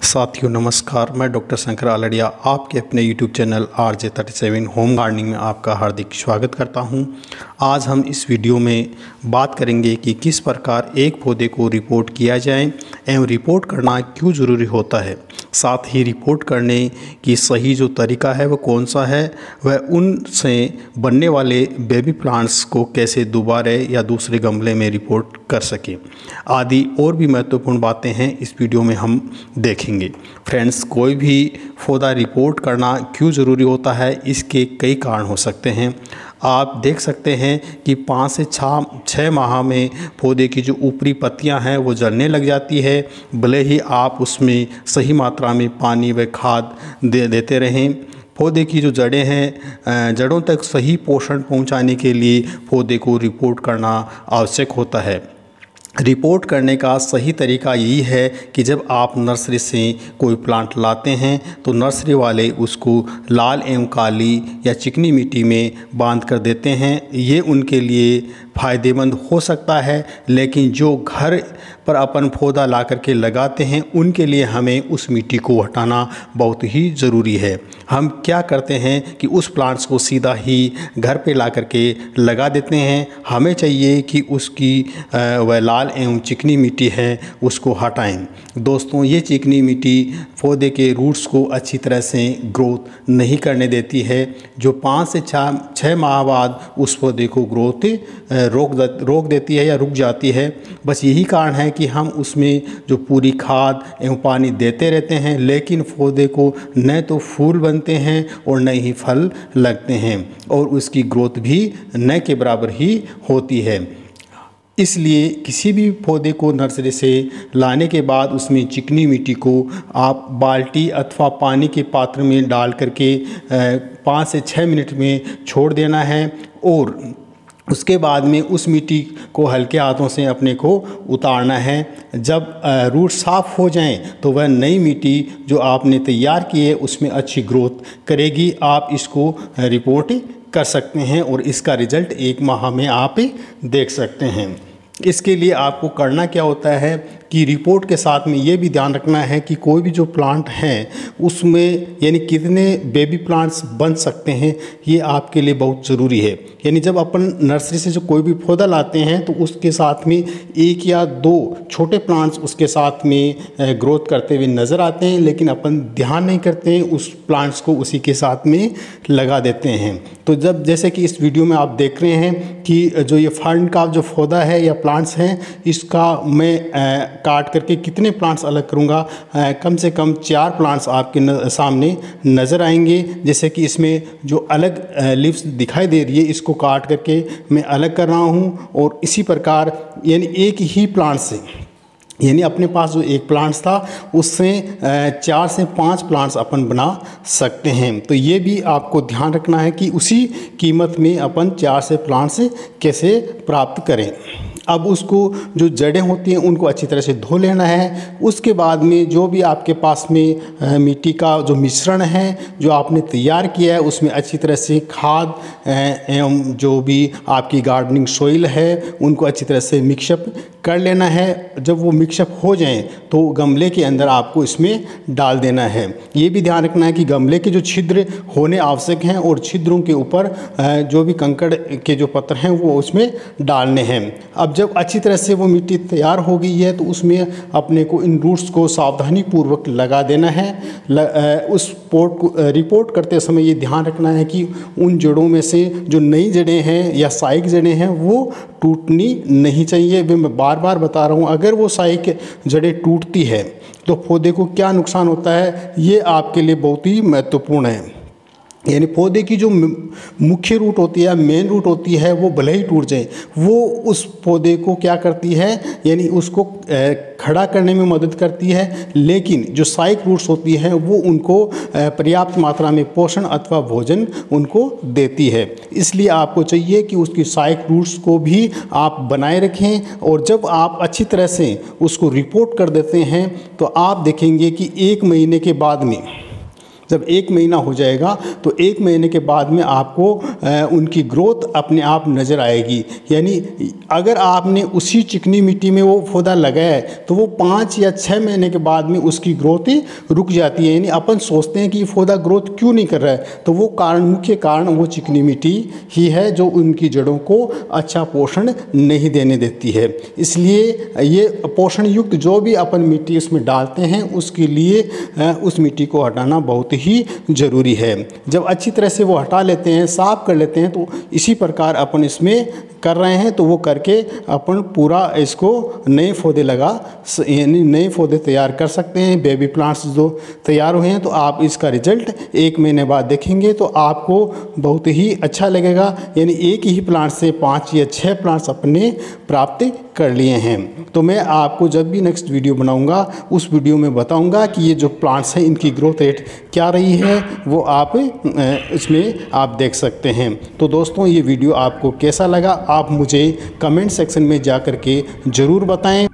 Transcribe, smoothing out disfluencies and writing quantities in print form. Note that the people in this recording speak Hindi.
साथियों नमस्कार, मैं डॉक्टर शंकर आलड़िया आपके अपने YouTube channel RJ37 home gardening में आपका हार्दिक स्वागत करता हूं। आज हम इस वीडियो में बात करेंगे कि किस प्रकार एक पौधे को रिपोर्ट किया जाए एवं रिपोर्ट करना क्यों ज़रूरी होता है। साथ ही रिपोर्ट करने की सही जो तरीका है वह कौन सा है, वह उनसे बनने वाले बेबी प्लांट्स को कैसे दोबारा या दूसरे गमले में रिपोर्ट कर सकें आदि और भी महत्वपूर्ण बातें हैं इस वीडियो में हम देखेंगे। फ्रेंड्स, कोई भी पौधा रिपोर्ट करना क्यों ज़रूरी होता है, इसके कई कारण हो सकते हैं। आप देख सकते हैं कि 5 से 6 माह में पौधे की जो ऊपरी पत्तियां हैं वो जलने लग जाती है, भले ही आप उसमें सही मात्रा में पानी व खाद देते रहें। पौधे की जो जड़ें हैं, जड़ों तक सही पोषण पहुंचाने के लिए पौधे को रिपोर्ट करना आवश्यक होता है। रिपोर्ट करने का सही तरीका यही है कि जब आप नर्सरी से कोई प्लांट लाते हैं तो नर्सरी वाले उसको लाल एवं काली या चिकनी मिट्टी में बांध कर देते हैं। ये उनके लिए फ़ायदेमंद हो सकता है, लेकिन जो घर पर अपन पौधा ला करके लगाते हैं उनके लिए हमें उस मिट्टी को हटाना बहुत ही ज़रूरी है। हम क्या करते हैं कि उस प्लांट्स को सीधा ही घर पे ला करके लगा देते हैं। हमें चाहिए कि उसकी वह लाल एवं चिकनी मिट्टी है उसको हटाएं। दोस्तों, ये चिकनी मिट्टी पौधे के रूट्स को अच्छी तरह से ग्रोथ नहीं करने देती है, जो 5 से 6 माह बाद उस पौधे को ग्रोथ रोक देती है या रुक जाती है। बस यही कारण है कि हम उसमें जो पूरी खाद एवं पानी देते रहते हैं, लेकिन पौधे को न तो फूल बनते हैं और न ही फल लगते हैं और उसकी ग्रोथ भी न के बराबर ही होती है। इसलिए किसी भी पौधे को नर्सरी से लाने के बाद उसमें चिकनी मिट्टी को आप बाल्टी अथवा पानी के पात्र में डाल करके 5 से 6 मिनट में छोड़ देना है और उसके बाद में उस मिट्टी को हल्के हाथों से अपने को उतारना है। जब रूट साफ़ हो जाएं तो वह नई मिट्टी जो आपने तैयार की है उसमें अच्छी ग्रोथ करेगी। आप इसको रिपोर्ट कर सकते हैं और इसका रिज़ल्ट 1 माह में आप देख सकते हैं। इसके लिए आपको करना क्या होता है कि रिपोर्ट के साथ में ये भी ध्यान रखना है कि कोई भी जो प्लांट हैं उसमें यानी कितने बेबी प्लांट्स बन सकते हैं, ये आपके लिए बहुत ज़रूरी है। यानी जब अपन नर्सरी से जो कोई भी पौधा लाते हैं तो उसके साथ में 1 या 2 छोटे प्लांट्स उसके साथ में ग्रोथ करते हुए नज़र आते हैं, लेकिन अपन ध्यान नहीं करते हैं, उस प्लांट्स को उसी के साथ में लगा देते हैं। तो जब जैसे कि इस वीडियो में आप देख रहे हैं कि जो ये फर्न का जो पौधा है या प्लांट्स हैं, इसका मैं काट करके कितने प्लांट्स अलग करूँगा, कम से कम 4 प्लांट्स आपके सामने नज़र आएंगे। जैसे कि इसमें जो अलग लीव्स दिखाई दे रही है इसको काट करके मैं अलग कर रहा हूँ और इसी प्रकार यानी एक ही प्लांट से यानी अपने पास जो एक प्लांट्स था उससे 4 से 5 प्लांट्स अपन बना सकते हैं। तो ये भी आपको ध्यान रखना है कि उसी कीमत में अपन 4 से प्लांट्स कैसे प्राप्त करें। अब उसको जो जड़ें होती हैं उनको अच्छी तरह से धो लेना है। उसके बाद में जो भी आपके पास में मिट्टी का जो मिश्रण है जो आपने तैयार किया है उसमें अच्छी तरह से खाद एवं जो भी आपकी गार्डनिंग सॉइल है उनको अच्छी तरह से मिक्सअप कर लेना है। जब वो मिक्सअप हो जाएं तो गमले के अंदर आपको इसमें डाल देना है। ये भी ध्यान रखना है कि गमले के जो छिद्र होने आवश्यक हैं और छिद्रों के ऊपर जो भी कंकड़ के जो पत्थर हैं वो उसमें डालने हैं। अब जब अच्छी तरह से वो मिट्टी तैयार हो गई है तो उसमें अपने को इन रूट्स को सावधानी पूर्वक लगा देना है। उस पोर्ट को रिपोर्ट करते समय ये ध्यान रखना है कि उन जड़ों में से जो नई जड़ें हैं या साइक जड़ें हैं वो टूटनी नहीं चाहिए। वे मैं बार बार बता रहा हूँ, अगर वो साइक जड़ें टूटती है तो पौधे को क्या नुकसान होता है, ये आपके लिए बहुत ही महत्वपूर्ण है। यानी पौधे की जो मुख्य रूट होती है, मेन रूट होती है, वो भले ही टूट जाए, वो उस पौधे को क्या करती है यानी उसको खड़ा करने में मदद करती है, लेकिन जो साइक रूट्स होती हैं वो उनको पर्याप्त मात्रा में पोषण अथवा भोजन उनको देती है। इसलिए आपको चाहिए कि उसकी साइक रूट्स को भी आप बनाए रखें और जब आप अच्छी तरह से उसको रिपोर्ट कर देते हैं तो आप देखेंगे कि 1 महीने के बाद में जब 1 महीना हो जाएगा तो 1 महीने के बाद में आपको उनकी ग्रोथ अपने आप नज़र आएगी। यानी अगर आपने उसी चिकनी मिट्टी में वो पौधा लगाया है तो वो 5 या 6 महीने के बाद में उसकी ग्रोथ रुक जाती है। यानी अपन सोचते हैं कि ये पौधा ग्रोथ क्यों नहीं कर रहा है, तो वो मुख्य कारण वो चिकनी मिट्टी ही है जो उनकी जड़ों को अच्छा पोषण नहीं देने देती है। इसलिए ये पोषण युक्त जो भी अपन मिट्टी उसमें डालते हैं उसके लिए उस मिट्टी को हटाना बहुत ही ज़रूरी है। जब अच्छी तरह से वो हटा लेते हैं, साफ कर लेते हैं, तो इसी प्रकार अपन इसमें कर रहे हैं तो वो करके अपन पूरा इसको नए पौधे यानी नए पौधे तैयार कर सकते हैं। बेबी प्लांट्स जो तैयार हुए हैं तो आप इसका रिजल्ट 1 महीने बाद देखेंगे तो आपको बहुत ही अच्छा लगेगा। यानी एक ही प्लांट से 5 या 6 प्लांट्स अपने प्राप्त कर लिए हैं। तो मैं आपको जब भी नेक्स्ट वीडियो बनाऊंगा उस वीडियो में बताऊंगा कि ये जो प्लांट्स हैं इनकी ग्रोथ रेट क्या रही है, वो आप इसमें आप देख सकते हैं। तो दोस्तों ये वीडियो आपको कैसा लगा आप मुझे कमेंट सेक्शन में जा कर के ज़रूर बताएं।